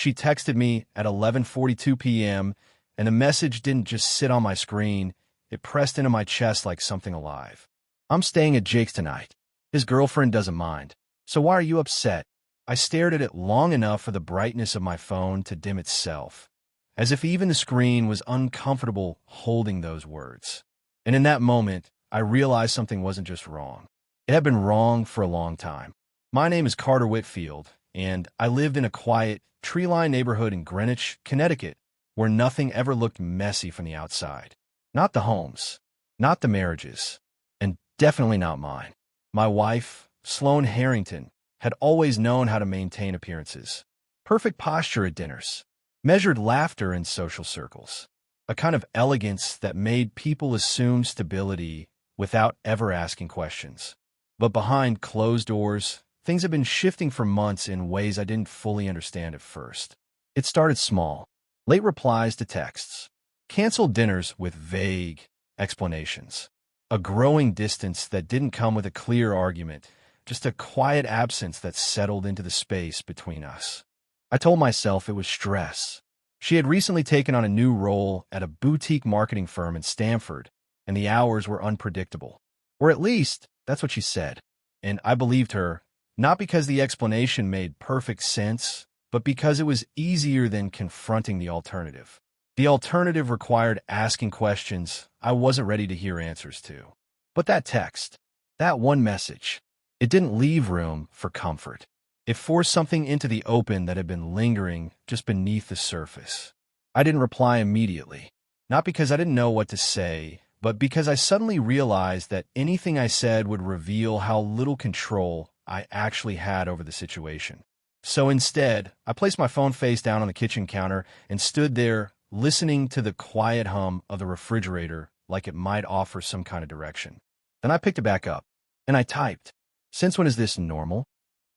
She texted me at 11:42 p.m., and the message didn't just sit on my screen, it pressed into my chest like something alive. "I'm staying at Jake's tonight. His girlfriend doesn't mind. So why are you upset?" I stared at it long enough for the brightness of my phone to dim itself, as if even the screen was uncomfortable holding those words. And in that moment, I realized something wasn't just wrong. It had been wrong for a long time. My name is Carter Whitfield, and I lived in a quiet, tree-lined neighborhood in Greenwich, Connecticut, where nothing ever looked messy from the outside. Not the homes, not the marriages, and definitely not mine. My wife, Sloane Harrington, had always known how to maintain appearances. Perfect posture at dinners, measured laughter in social circles, a kind of elegance that made people assume stability without ever asking questions. But behind closed doors, things had been shifting for months in ways I didn't fully understand at first. It started small. Late replies to texts, canceled dinners with vague explanations, a growing distance that didn't come with a clear argument, just a quiet absence that settled into the space between us. I told myself it was stress. She had recently taken on a new role at a boutique marketing firm in Stamford, and the hours were unpredictable. Or at least, that's what she said. And I believed her, not because the explanation made perfect sense, but because it was easier than confronting the alternative. The alternative required asking questions I wasn't ready to hear answers to. But that text, that one message, it didn't leave room for comfort. It forced something into the open that had been lingering just beneath the surface. I didn't reply immediately, not because I didn't know what to say, but because I suddenly realized that anything I said would reveal how little control I actually had over the situation. So instead, I placed my phone face down on the kitchen counter and stood there, listening to the quiet hum of the refrigerator like it might offer some kind of direction. Then I picked it back up, and I typed, "Since when is this normal?"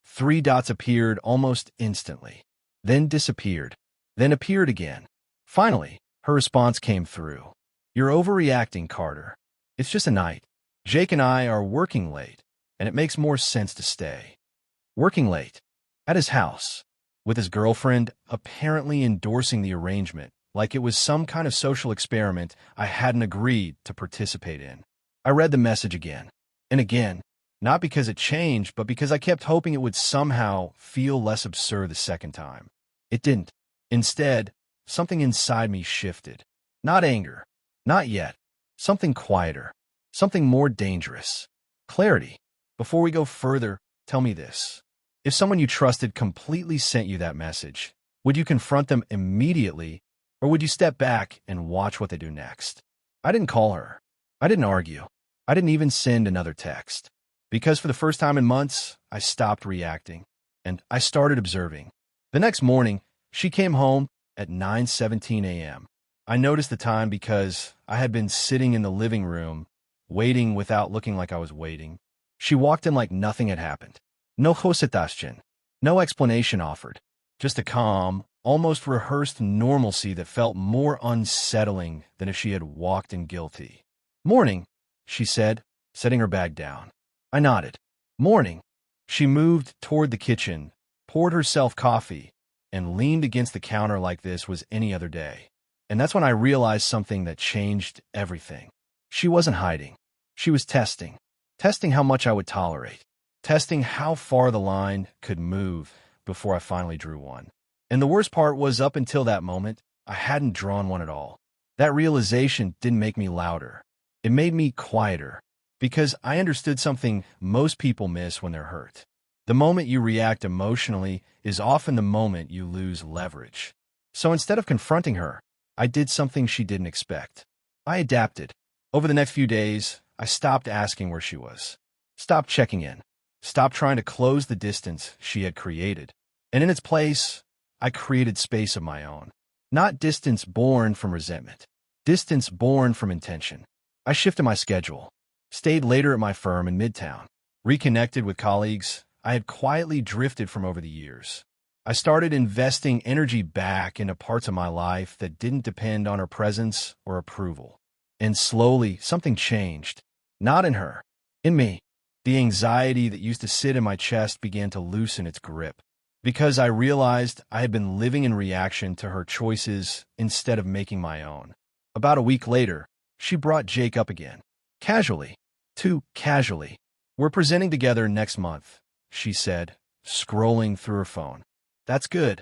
3 dots appeared almost instantly, then disappeared, then appeared again. Finally, her response came through. "You're overreacting, Carter. It's just a night. Jake and I are working late, and it makes more sense to stay." Working late, at his house, with his girlfriend apparently endorsing the arrangement, like it was some kind of social experiment I hadn't agreed to participate in. I read the message again and again, not because it changed, but because I kept hoping it would somehow feel less absurd the second time. It didn't. Instead, something inside me shifted. Not anger. Not yet. Something quieter. Something more dangerous. Clarity. Before we go further, tell me this. If someone you trusted completely sent you that message, would you confront them immediately, or would you step back and watch what they do next? I didn't call her. I didn't argue. I didn't even send another text. Because for the first time in months, I stopped reacting, and I started observing. The next morning, she came home at 9:17 a.m. I noticed the time because I had been sitting in the living room, waiting without looking like I was waiting. She walked in like nothing had happened. No hositashchen, no explanation offered, just a calm, almost rehearsed normalcy that felt more unsettling than if she had walked in guilty. "Morning," she said, setting her bag down. I nodded. "Morning." She moved toward the kitchen, poured herself coffee, and leaned against the counter like this was any other day. And that's when I realized something that changed everything. She wasn't hiding. She was testing. Testing how much I would tolerate. Testing how far the line could move before I finally drew one. And the worst part was, up until that moment, I hadn't drawn one at all. That realization didn't make me louder. It made me quieter, because I understood something most people miss when they're hurt. The moment you react emotionally is often the moment you lose leverage. So instead of confronting her, I did something she didn't expect. I adapted. Over the next few days, I stopped asking where she was. Stopped checking in. Stopped trying to close the distance she had created. And in its place, I created space of my own. Not distance born from resentment. Distance born from intention. I shifted my schedule. Stayed later at my firm in Midtown. Reconnected with colleagues I had quietly drifted from over the years. I started investing energy back into parts of my life that didn't depend on her presence or approval. And slowly, something changed. Not in her. In me. The anxiety that used to sit in my chest began to loosen its grip. Because I realized I had been living in reaction to her choices instead of making my own. About a week later, she brought Jake up again. Casually. Too casually. "We're presenting together next month," she said, scrolling through her phone. "That's good,"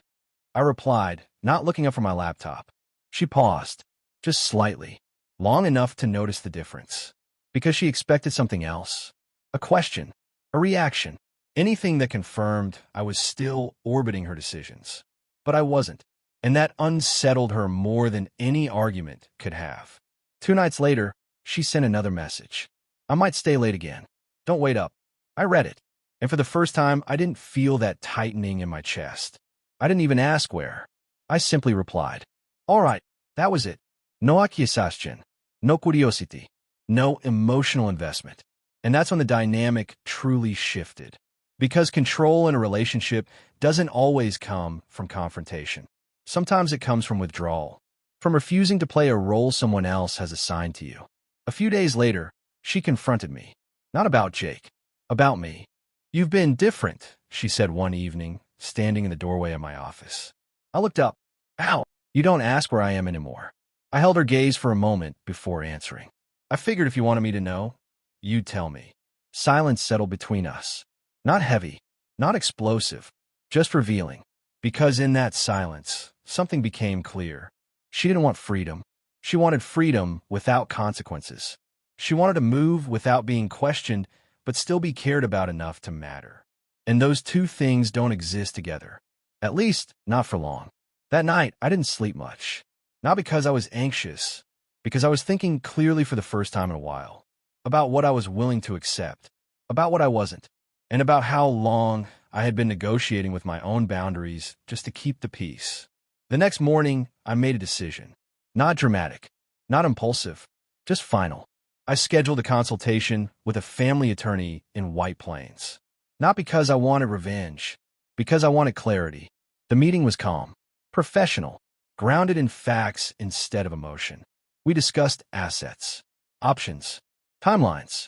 I replied, not looking up from my laptop. She paused, just slightly, long enough to notice the difference. Because she expected something else. A question. A reaction. Anything that confirmed I was still orbiting her decisions. But I wasn't. And that unsettled her more than any argument could have. 2 nights later, she sent another message. "I might stay late again. Don't wait up." I read it. And for the first time, I didn't feel that tightening in my chest. I didn't even ask where. I simply replied, "All right, that was it. No acquiescence, no curiosity, no emotional investment." And that's when the dynamic truly shifted. Because control in a relationship doesn't always come from confrontation. Sometimes it comes from withdrawal, from refusing to play a role someone else has assigned to you. A few days later, she confronted me. Not about Jake, about me. "You've been different," she said one evening, standing in the doorway of my office. I looked up. "Ow, you don't ask where I am anymore." I held her gaze for a moment before answering. "I figured if you wanted me to know, you'd tell me." Silence settled between us. Not heavy, not explosive, just revealing. Because in that silence, something became clear. She didn't want freedom. She wanted freedom without consequences. She wanted to move without being questioned, but still be cared about enough to matter. And those two things don't exist together. At least, not for long. That night, I didn't sleep much. Not because I was anxious, because I was thinking clearly for the first time in a while. About what I was willing to accept. About what I wasn't. And about how long I had been negotiating with my own boundaries just to keep the peace. The next morning, I made a decision. Not dramatic, not impulsive, just final. I scheduled a consultation with a family attorney in White Plains. Not because I wanted revenge, because I wanted clarity. The meeting was calm, professional, grounded in facts instead of emotion. We discussed assets, options, timelines.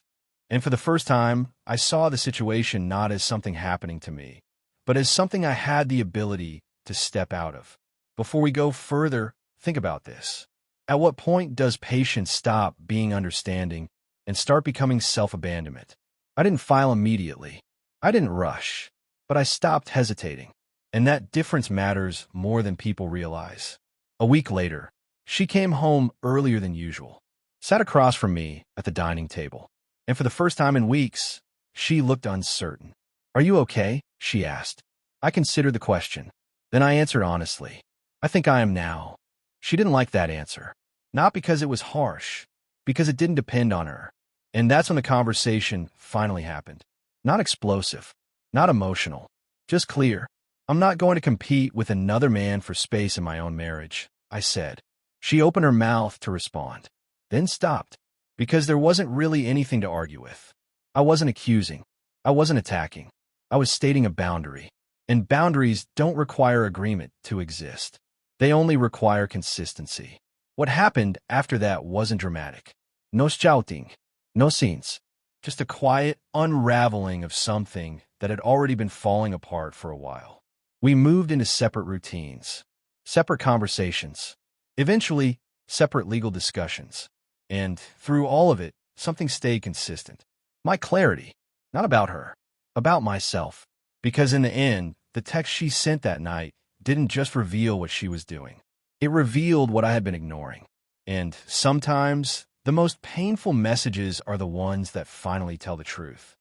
And for the first time, I saw the situation not as something happening to me, but as something I had the ability to step out of. Before we go further, think about this. At what point does patience stop being understanding and start becoming self-abandonment? I didn't file immediately. I didn't rush, but I stopped hesitating. And that difference matters more than people realize. A week later, she came home earlier than usual, sat across from me at the dining table. And for the first time in weeks, she looked uncertain. "Are you okay?" she asked. I considered the question. Then I answered honestly. "I think I am now." She didn't like that answer. Not because it was harsh, because it didn't depend on her. And that's when the conversation finally happened. Not explosive, not emotional, just clear. "I'm not going to compete with another man for space in my own marriage," I said. She opened her mouth to respond, then stopped. Because there wasn't really anything to argue with. I wasn't accusing. I wasn't attacking. I was stating a boundary. And boundaries don't require agreement to exist. They only require consistency. What happened after that wasn't dramatic. No shouting, no scenes. Just a quiet unraveling of something that had already been falling apart for a while. We moved into separate routines, separate conversations, eventually separate legal discussions. And through all of it, something stayed consistent. My clarity, not about her, about myself. Because in the end, the text she sent that night didn't just reveal what she was doing. It revealed what I had been ignoring. And sometimes, the most painful messages are the ones that finally tell the truth.